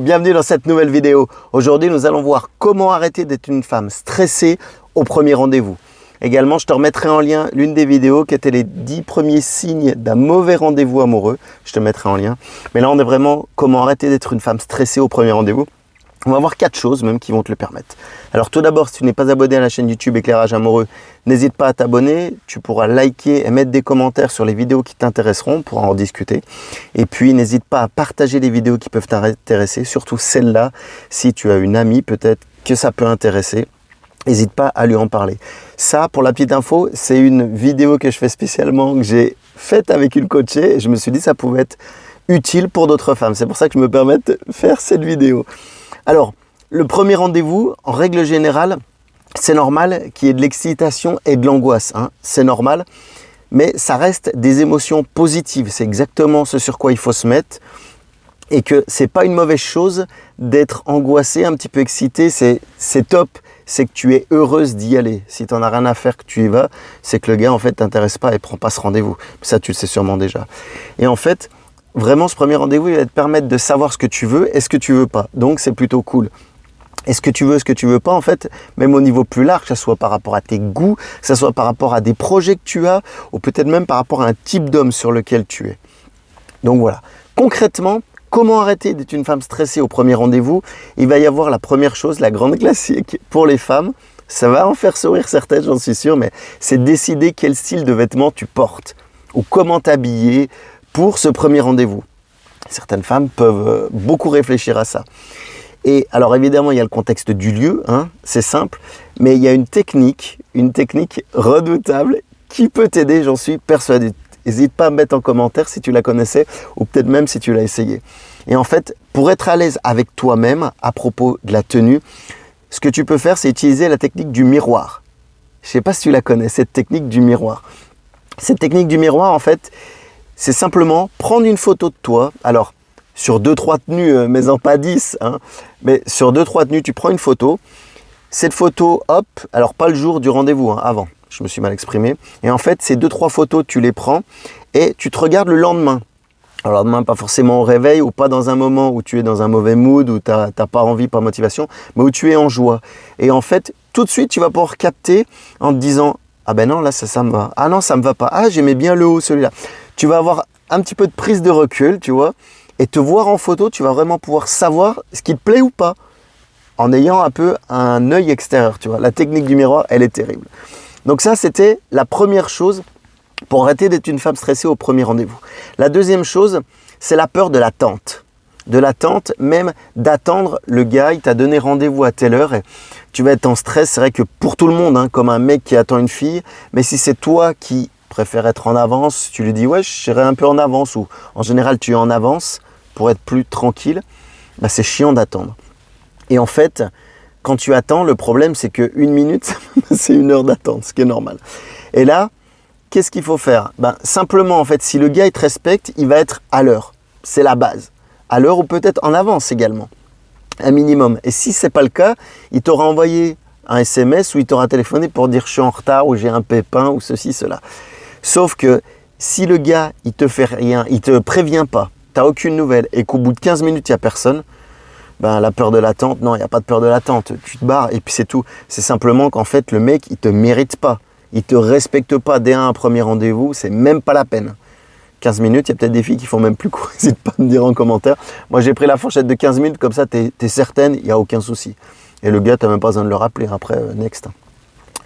Bienvenue dans cette nouvelle vidéo. Aujourd'hui, nous allons voir comment arrêter d'être une femme stressée au premier rendez-vous. Également, je te remettrai en lien l'une des vidéos qui était les 10 premiers signes d'un mauvais rendez-vous amoureux. Je te mettrai en lien. Mais là, on est vraiment comment arrêter d'être une femme stressée au premier rendez-vous. On va voir 4 choses même qui vont te le permettre. Alors tout d'abord, si tu n'es pas abonné à la chaîne YouTube Éclairage Amoureux, n'hésite pas à t'abonner. Tu pourras liker et mettre des commentaires sur les vidéos qui t'intéresseront, on pourra en discuter. Et puis n'hésite pas à partager les vidéos qui peuvent t'intéresser, surtout celle-là. Si tu as une amie, peut-être que ça peut intéresser. N'hésite pas à lui en parler. Ça, pour la petite info, c'est une vidéo que je fais spécialement, que j'ai faite avec une coachée. Et je me suis dit que ça pouvait être utile pour d'autres femmes. C'est pour ça que je me permets de faire cette vidéo. Alors, le premier rendez-vous, en règle générale, c'est normal qu'il y ait de l'excitation et de l'angoisse. C'est normal, mais ça reste des émotions positives. C'est exactement ce sur quoi il faut se mettre. Et que c'est pas une mauvaise chose d'être angoissé, un petit peu excité. C'est top. C'est que tu es heureuse d'y aller. Si tu n'en as rien à faire, que tu y vas, c'est que le gars, en fait, t'intéresse pas et prend pas ce rendez-vous. Ça, tu le sais sûrement déjà. Et en fait, vraiment, ce premier rendez-vous, il va te permettre de savoir ce que tu veux et ce que tu veux pas. Donc, c'est plutôt cool. Et ce que tu veux pas, en fait, même au niveau plus large, que ce soit par rapport à tes goûts, que ce soit par rapport à des projets que tu as, ou peut-être même par rapport à un type d'homme sur lequel tu es. Donc voilà. Concrètement, comment arrêter d'être une femme stressée au premier rendez-vous? Il va y avoir la première chose, la grande classique pour les femmes. Ça va en faire sourire certaines, j'en suis sûr, mais c'est décider quel style de vêtements tu portes ou comment t'habiller pour ce premier rendez-vous. Certaines femmes peuvent beaucoup réfléchir à ça. Et alors évidemment, il y a le contexte du lieu, c'est simple, mais il y a une technique redoutable qui peut t'aider, j'en suis persuadé. N'hésite pas à me mettre en commentaire si tu la connaissais ou peut-être même si tu l'as essayé. Et en fait, pour être à l'aise avec toi-même à propos de la tenue, ce que tu peux faire, c'est utiliser la technique du miroir. Je ne sais pas si tu la connais, cette technique du miroir. Cette technique du miroir, en fait, c'est simplement prendre une photo de toi. Alors, sur 2-3 tenues, mais en pas 10, mais sur 2-3 tenues, tu prends une photo. Cette photo, hop, alors pas le jour du rendez-vous, avant. Je me suis mal exprimé. Et en fait, ces 2-3 photos, tu les prends et tu te regardes le lendemain. Alors, le lendemain, pas forcément au réveil ou pas dans un moment où tu es dans un mauvais mood, où tu n'as pas envie, pas motivation, mais où tu es en joie. Et en fait, tout de suite, tu vas pouvoir capter en te disant « Ah ben non, là, ça me va. Ah non, ça me va pas. Ah, j'aimais bien le haut, celui-là. » Tu vas avoir un petit peu de prise de recul, tu vois, et te voir en photo, tu vas vraiment pouvoir savoir ce qui te plaît ou pas, en ayant un peu un œil extérieur, tu vois. La technique du miroir, elle est terrible. Donc ça, c'était la première chose pour arrêter d'être une femme stressée au premier rendez-vous. La deuxième chose, c'est la peur de l'attente. De l'attente, même d'attendre le gars, il t'a donné rendez-vous à telle heure et tu vas être en stress. C'est vrai que pour tout le monde, comme un mec qui attend une fille, mais si c'est toi qui préfères être en avance, tu lui dis « ouais, je serai un peu en avance » ou en général tu es en avance pour être plus tranquille, c'est chiant d'attendre. Et en fait, quand tu attends, le problème c'est que 1 minute, c'est 1 heure d'attente, ce qui est normal. Et là, qu'est-ce qu'il faut faire? Simplement, en fait, si le gars il te respecte, il va être à l'heure. C'est la base. À l'heure ou peut-être en avance également, un minimum. Et si ce n'est pas le cas, il t'aura envoyé un SMS ou il t'aura téléphoné pour dire « je suis en retard » ou « j'ai un pépin » ou ceci, cela. Sauf que si le gars, il te fait rien, il te prévient pas, tu n'as aucune nouvelle et qu'au bout de 15 minutes, il n'y a personne, la peur de l'attente, non, il n'y a pas de peur de l'attente. Tu te barres et puis c'est tout. C'est simplement qu'en fait, le mec, il ne te mérite pas. Il ne te respecte pas dès un premier rendez-vous, c'est même pas la peine. 15 minutes, il y a peut-être des filles qui font même plus court, n'hésite pas à me dire en commentaire. Moi, j'ai pris la fourchette de 15 minutes, comme ça, tu es certaine, il n'y a aucun souci. Et le gars, tu n'as même pas besoin de le rappeler après, next.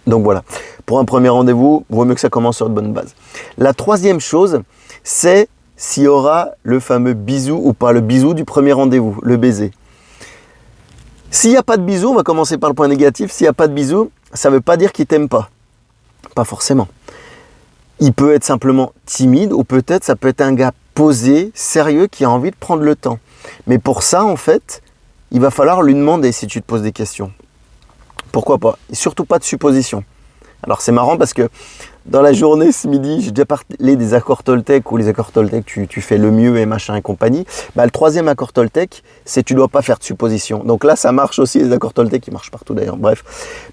Donc voilà, pour un premier rendez-vous, il vaut mieux que ça commence sur de bonnes bases. La troisième chose, c'est s'il y aura le fameux bisou ou pas, le bisou du premier rendez-vous, le baiser. S'il n'y a pas de bisou, on va commencer par le point négatif, s'il n'y a pas de bisou, ça ne veut pas dire qu'il ne t'aime pas. Pas forcément. Il peut être simplement timide ou peut-être ça peut être un gars posé, sérieux, qui a envie de prendre le temps. Mais pour ça, en fait, il va falloir lui demander si tu te poses des questions. Pourquoi pas? Et surtout pas de suppositions. Alors c'est marrant parce que dans la journée, ce midi, j'ai déjà parlé des accords Toltec ou les accords Toltec, tu fais le mieux et machin et compagnie. Le troisième accord Toltec, c'est tu dois pas faire de suppositions. Donc là, ça marche aussi, les accords Toltec, qui marchent partout d'ailleurs, bref.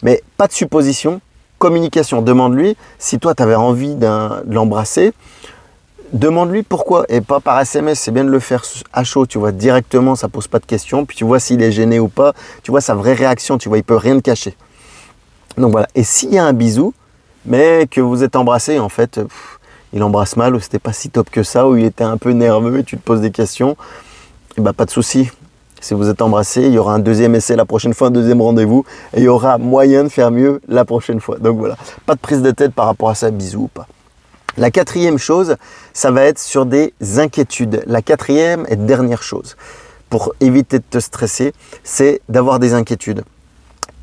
Mais pas de suppositions, communication. Demande-lui si toi, tu avais envie de l'embrasser. demande-lui pourquoi et pas par SMS. C'est bien de le faire à chaud, tu vois, directement, ça pose pas de questions. Puis tu vois s'il est gêné ou pas, tu vois sa vraie réaction, tu vois, il peut rien te cacher. Donc voilà. Et s'il y a un bisou, mais que vous êtes embrassé, en fait, il embrasse mal ou c'était pas si top que ça, ou il était un peu nerveux et tu te poses des questions, et bah pas de souci. Si vous êtes embrassé, il y aura un deuxième essai la prochaine fois, un deuxième rendez-vous, et il y aura moyen de faire mieux la prochaine fois. Donc voilà, pas de prise de tête par rapport à ça, bisous ou pas. La quatrième chose, ça va être sur des inquiétudes. La quatrième et dernière chose, pour éviter de te stresser, c'est d'avoir des inquiétudes.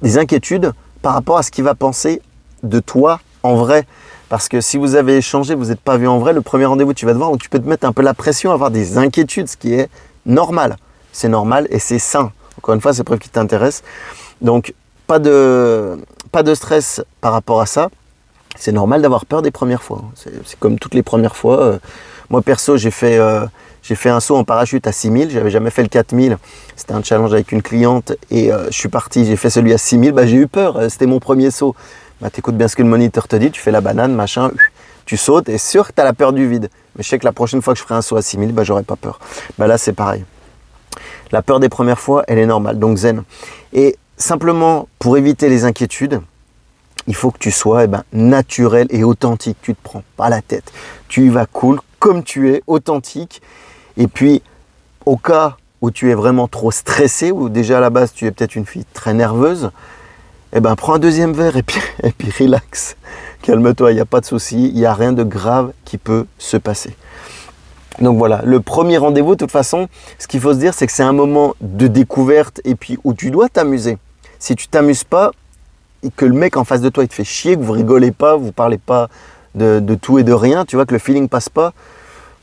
Des inquiétudes par rapport à ce qu'il va penser de toi en vrai. Parce que si vous avez échangé, vous n'êtes pas vu en vrai, le premier rendez-vous, tu vas te voir, donc tu peux te mettre un peu la pression, avoir des inquiétudes, ce qui est normal. C'est normal et c'est sain. Encore une fois, c'est preuve qui t'intéresse. Donc, pas de stress par rapport à ça. C'est normal d'avoir peur des premières fois. C'est comme toutes les premières fois. Moi, perso, j'ai fait un saut en parachute à 6000. J'avais jamais fait le 4000. C'était un challenge avec une cliente et je suis parti. J'ai fait celui à 6000. J'ai eu peur. C'était mon premier saut. T'écoutes bien ce que le moniteur te dit. Tu fais la banane, machin. Tu sautes et sûr que tu as la peur du vide. Mais je sais que la prochaine fois que je ferai un saut à 6000, j'aurai pas peur. Là, c'est pareil. La peur des premières fois, elle est normale, donc zen. Et simplement, pour éviter les inquiétudes, il faut que tu sois naturel et authentique. Tu ne te prends pas la tête. Tu y vas cool, comme tu es, authentique. Et puis, au cas où tu es vraiment trop stressé, ou déjà à la base, tu es peut-être une fille très nerveuse, prends un deuxième verre et puis relax. Calme-toi, il n'y a pas de souci, il n'y a rien de grave qui peut se passer. Donc voilà, le premier rendez-vous, de toute façon, ce qu'il faut se dire, c'est que c'est un moment de découverte et puis où tu dois t'amuser. Si tu t'amuses pas et que le mec en face de toi, il te fait chier, que vous rigolez pas, vous parlez pas de tout et de rien, tu vois que le feeling passe pas,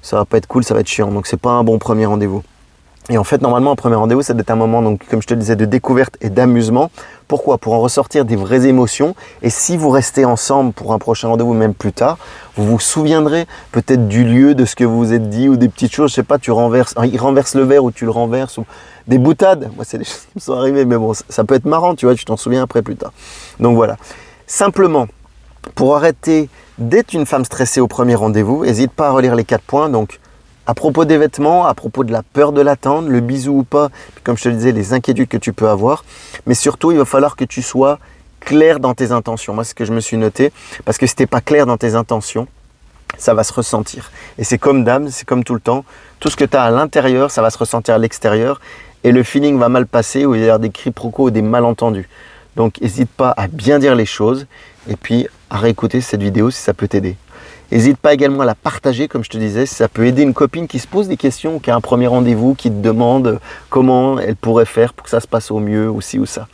ça va pas être cool, ça va être chiant. Donc c'est pas un bon premier rendez-vous. Et en fait, normalement, un premier rendez-vous, ça doit être un moment, donc, comme je te le disais, de découverte et d'amusement. Pourquoi ? Pour en ressortir des vraies émotions. Et si vous restez ensemble pour un prochain rendez-vous, même plus tard, vous vous souviendrez peut-être du lieu, de ce que vous vous êtes dit, ou des petites choses, je sais pas, il renverse le verre ou tu le renverses, ou des boutades. Moi, c'est des choses qui me sont arrivées, mais bon, ça peut être marrant, tu vois, tu t'en souviens après plus tard. Donc voilà. Simplement, pour arrêter d'être une femme stressée au premier rendez-vous, n'hésite pas à relire les 4 points. Donc, à propos des vêtements, à propos de la peur de l'attendre, le bisou ou pas, puis comme je te le disais, les inquiétudes que tu peux avoir. Mais surtout, il va falloir que tu sois clair dans tes intentions. Moi, c'est ce que je me suis noté. Parce que si tu n'es pas clair dans tes intentions, ça va se ressentir. Et c'est comme d'hab, c'est comme tout le temps. Tout ce que tu as à l'intérieur, ça va se ressentir à l'extérieur. Et le feeling va mal passer, ou il va y avoir des quiproquos ou des malentendus. Donc, n'hésite pas à bien dire les choses. Et puis, à réécouter cette vidéo si ça peut t'aider. N'hésite pas également à la partager, comme je te disais, si ça peut aider une copine qui se pose des questions ou qui a un premier rendez-vous, qui te demande comment elle pourrait faire pour que ça se passe au mieux, ou ci ou ça.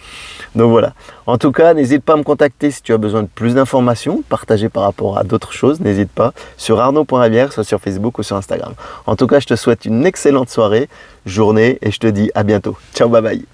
Donc voilà. En tout cas, n'hésite pas à me contacter si tu as besoin de plus d'informations, partager par rapport à d'autres choses, n'hésite pas, sur arnaud.rabière, soit sur Facebook ou sur Instagram. En tout cas, je te souhaite une excellente soirée, journée, et je te dis à bientôt. Ciao, bye bye.